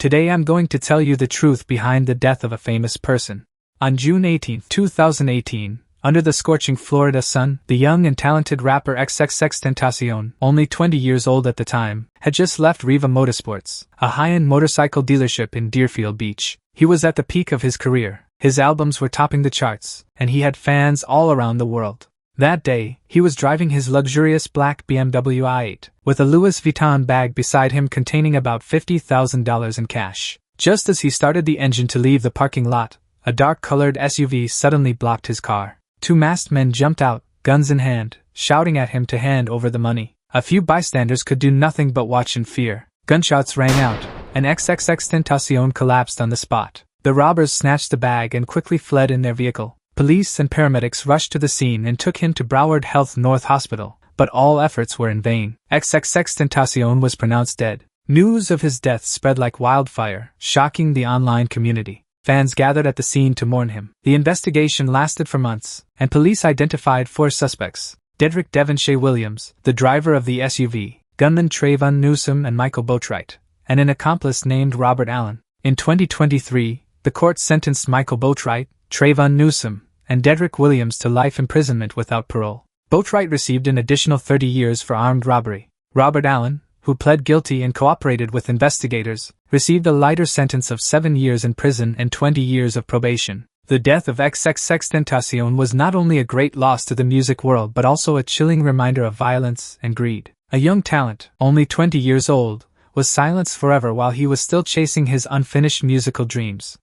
Today I'm going to tell you the truth behind the death of a famous person. On June 18, 2018, under the scorching Florida sun, the young and talented rapper XXXTentacion, only 20 years old at the time, had just left Riva Motorsports, a high-end motorcycle dealership in Deerfield Beach. He was at the peak of his career, his albums were topping the charts, and he had fans all around the world. That day, he was driving his luxurious black BMW i8, with a Louis Vuitton bag beside him containing about $50,000 in cash. Just as he started the engine to leave the parking lot, a dark-colored SUV suddenly blocked his car. Two masked men jumped out, guns in hand, shouting at him to hand over the money. A few bystanders could do nothing but watch in fear. Gunshots rang out, and XXXTentacion collapsed on the spot. The robbers snatched the bag and quickly fled in their vehicle. Police and paramedics rushed to the scene and took him to Broward Health North Hospital, but all efforts were in vain. XXXTentacion was pronounced dead. News of his death spread like wildfire, shocking the online community. Fans gathered at the scene to mourn him. The investigation lasted for months, and police identified 4 suspects: Dedrick Devonshire Williams, the driver of the SUV, gunman Trayvon Newsome and Michael Boatwright, and an accomplice named Robert Allen. In 2023, the court sentenced Michael Boatwright, Trayvon Newsome, and Dedrick Williams to life imprisonment without parole. Boatwright received an additional 30 years for armed robbery. Robert Allen, who pled guilty and cooperated with investigators, received a lighter sentence of 7 years in prison and 20 years of probation. The death of XXXTentacion was not only a great loss to the music world but also a chilling reminder of violence and greed. A young talent, only 20 years old, was silenced forever while he was still chasing his unfinished musical dreams.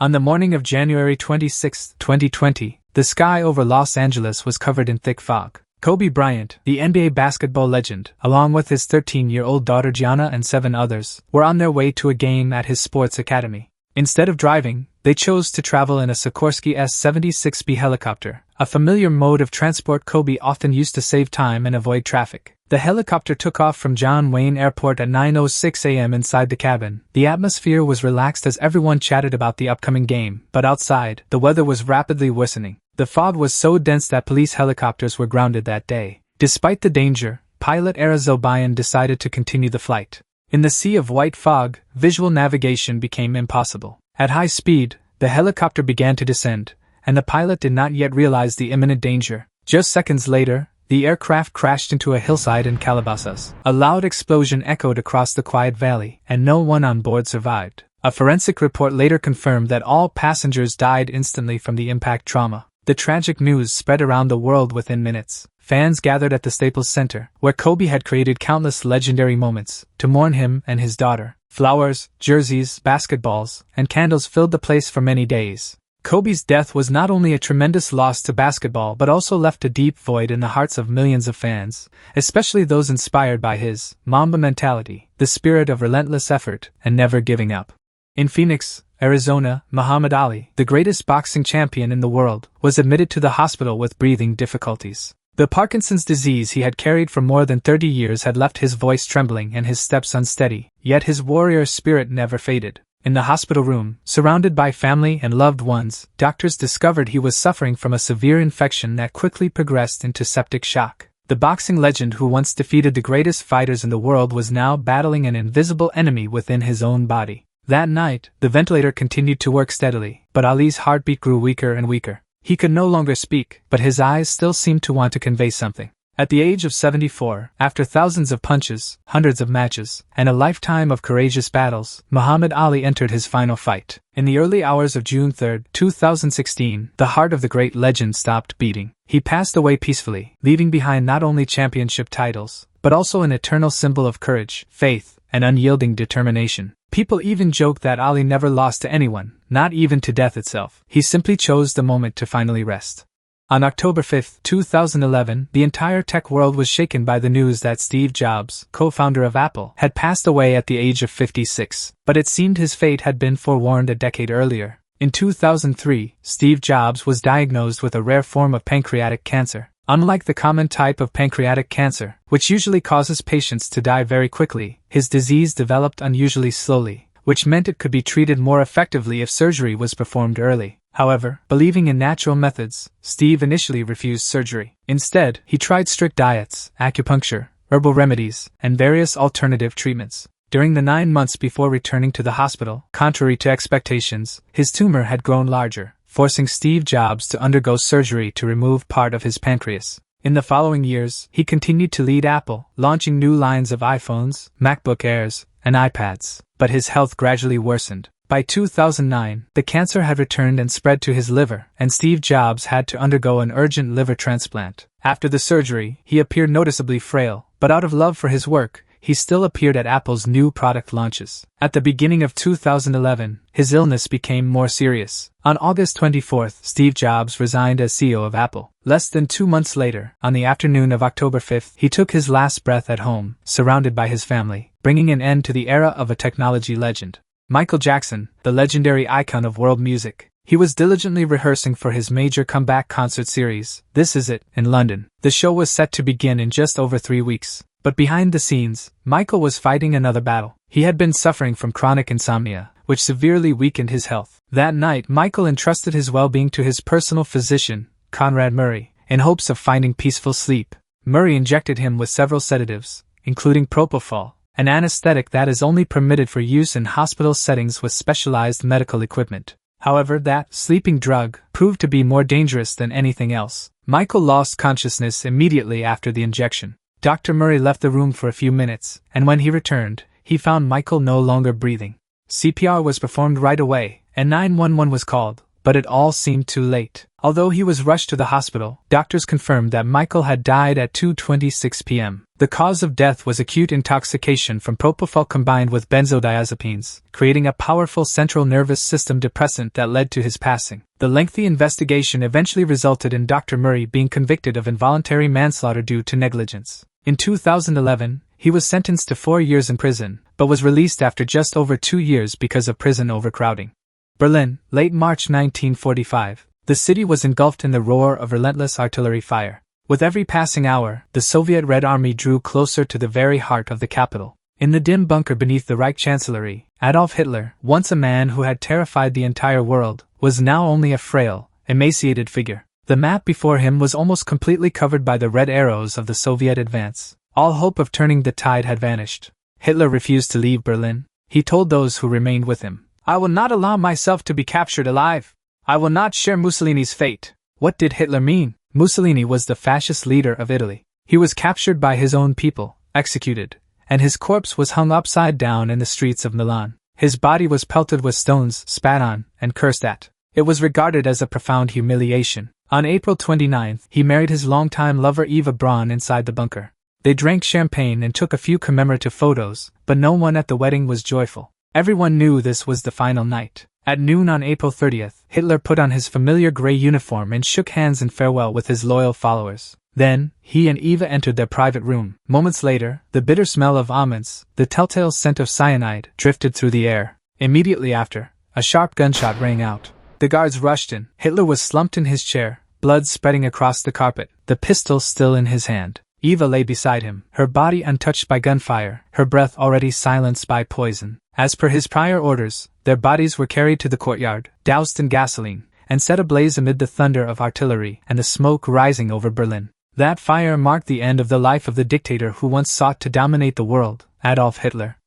On the morning of January 26, 2020, the sky over Los Angeles was covered in thick fog. Kobe Bryant, the NBA basketball legend, along with his 13-year-old daughter Gianna and 7 others, were on their way to a game at his sports academy. Instead of driving, they chose to travel in a Sikorsky S-76B helicopter, a familiar mode of transport Kobe often used to save time and avoid traffic. The helicopter took off from John Wayne Airport at 9:06 a.m. Inside the cabin, the atmosphere was relaxed as everyone chatted about the upcoming game, but outside, the weather was rapidly worsening. The fog was so dense that police helicopters were grounded that day. Despite the danger, pilot Arizel Bryant decided to continue the flight. In the sea of white fog, visual navigation became impossible. At high speed, the helicopter began to descend, and the pilot did not yet realize the imminent danger. Just seconds later, the aircraft crashed into a hillside in Calabasas. A loud explosion echoed across the quiet valley, and no one on board survived. A forensic report later confirmed that all passengers died instantly from the impact trauma. The tragic news spread around the world within minutes. Fans gathered at the Staples Center, where Kobe had created countless legendary moments, to mourn him and his daughter. Flowers, jerseys, basketballs, and candles filled the place for many days. Kobe's death was not only a tremendous loss to basketball but also left a deep void in the hearts of millions of fans, especially those inspired by his Mamba mentality, the spirit of relentless effort and never giving up. In Phoenix, Arizona, Muhamad Ali, the greatest boxing champion in the world, was admitted to the hospital with breathing difficulties. The Parkinson's disease he had carried for more than 30 years had left his voice trembling and his steps unsteady, yet his warrior spirit never faded. In the hospital room, surrounded by family and loved ones, doctors discovered he was suffering from a severe infection that quickly progressed into septic shock. The boxing legend who once defeated the greatest fighters in the world was now battling an invisible enemy within his own body. That night, the ventilator continued to work steadily, but Ali's heartbeat grew weaker and weaker. He could no longer speak, but his eyes still seemed to want to convey something. At the age of 74, after thousands of punches, hundreds of matches, and a lifetime of courageous battles, Muhammad Ali entered his final fight. In the early hours of June 3, 2016, the heart of the great legend stopped beating. He passed away peacefully, leaving behind not only championship titles, but also an eternal symbol of courage, faith, and unyielding determination. People even joke that Ali never lost to anyone, not even to death itself. He simply chose the moment to finally rest. On October 5, 2011, the entire tech world was shaken by the news that Steve Jobs, co-founder of Apple, had passed away at the age of 56. But it seemed his fate had been forewarned a decade earlier. In 2003, Steve Jobs was diagnosed with a rare form of pancreatic cancer. Unlike the common type of pancreatic cancer, which usually causes patients to die very quickly, his disease developed unusually slowly, which meant it could be treated more effectively if surgery was performed early. However, believing in natural methods, Steve initially refused surgery. Instead, he tried strict diets, acupuncture, herbal remedies, and various alternative treatments. During the 9 months before returning to the hospital, contrary to expectations, his tumor had grown larger, forcing Steve Jobs to undergo surgery to remove part of his pancreas. In the following years, he continued to lead Apple, launching new lines of iPhones, MacBook Airs, and iPads, but his health gradually worsened. By 2009, the cancer had returned and spread to his liver, and Steve Jobs had to undergo an urgent liver transplant. After the surgery, he appeared noticeably frail, but out of love for his work, he still appeared at Apple's new product launches. At the beginning of 2011, his illness became more serious. On August 24, Steve Jobs resigned as CEO of Apple. Less than 2 months later, on the afternoon of October 5, he took his last breath at home, surrounded by his family, bringing an end to the era of a technology legend. Michael Jackson, the legendary icon of world music. He was diligently rehearsing for his major comeback concert series, This Is It, in London. The show was set to begin in just over 3 weeks. But behind the scenes, Michael was fighting another battle. He had been suffering from chronic insomnia, which severely weakened his health. That night, Michael entrusted his well-being to his personal physician, Conrad Murray, in hopes of finding peaceful sleep. Murray injected him with several sedatives, including propofol, an anesthetic that is only permitted for use in hospital settings with specialized medical equipment. However, that sleeping drug proved to be more dangerous than anything else. Michael lost consciousness immediately after the injection. Dr. Murray left the room for a few minutes, and when he returned, he found Michael no longer breathing. CPR was performed right away, and 911 was called, but it all seemed too late. Although he was rushed to the hospital, doctors confirmed that Michael had died at 2:26 p.m. The cause of death was acute intoxication from propofol combined with benzodiazepines, creating a powerful central nervous system depressant that led to his passing. The lengthy investigation eventually resulted in Dr. Murray being convicted of involuntary manslaughter due to negligence. In 2011, he was sentenced to 4 years in prison, but was released after just over 2 years because of prison overcrowding. Berlin, late March 1945. The city was engulfed in the roar of relentless artillery fire. With every passing hour, the Soviet Red Army drew closer to the very heart of the capital. In the dim bunker beneath the Reich Chancellery, Adolf Hitler, once a man who had terrified the entire world, was now only a frail, emaciated figure. The map before him was almost completely covered by the red arrows of the Soviet advance. All hope of turning the tide had vanished. Hitler refused to leave Berlin. He told those who remained with him, "I will not allow myself to be captured alive. I will not share Mussolini's fate." What did Hitler mean? Mussolini was the fascist leader of Italy. He was captured by his own people, executed, and his corpse was hung upside down in the streets of Milan. His body was pelted with stones, spat on, and cursed at. It was regarded as a profound humiliation. On April 29, he married his longtime lover Eva Braun inside the bunker. They drank champagne and took a few commemorative photos, but no one at the wedding was joyful. Everyone knew this was the final night. At noon on April 30th, Hitler put on his familiar gray uniform and shook hands in farewell with his loyal followers. Then, he and Eva entered their private room. Moments later, the bitter smell of almonds, the telltale scent of cyanide, drifted through the air. Immediately after, a sharp gunshot rang out. The guards rushed in. Hitler was slumped in his chair, blood spreading across the carpet, the pistol still in his hand. Eva lay beside him, her body untouched by gunfire, her breath already silenced by poison. As per his prior orders, their bodies were carried to the courtyard, doused in gasoline, and set ablaze amid the thunder of artillery and the smoke rising over Berlin. That fire marked the end of the life of the dictator who once sought to dominate the world, Adolf Hitler.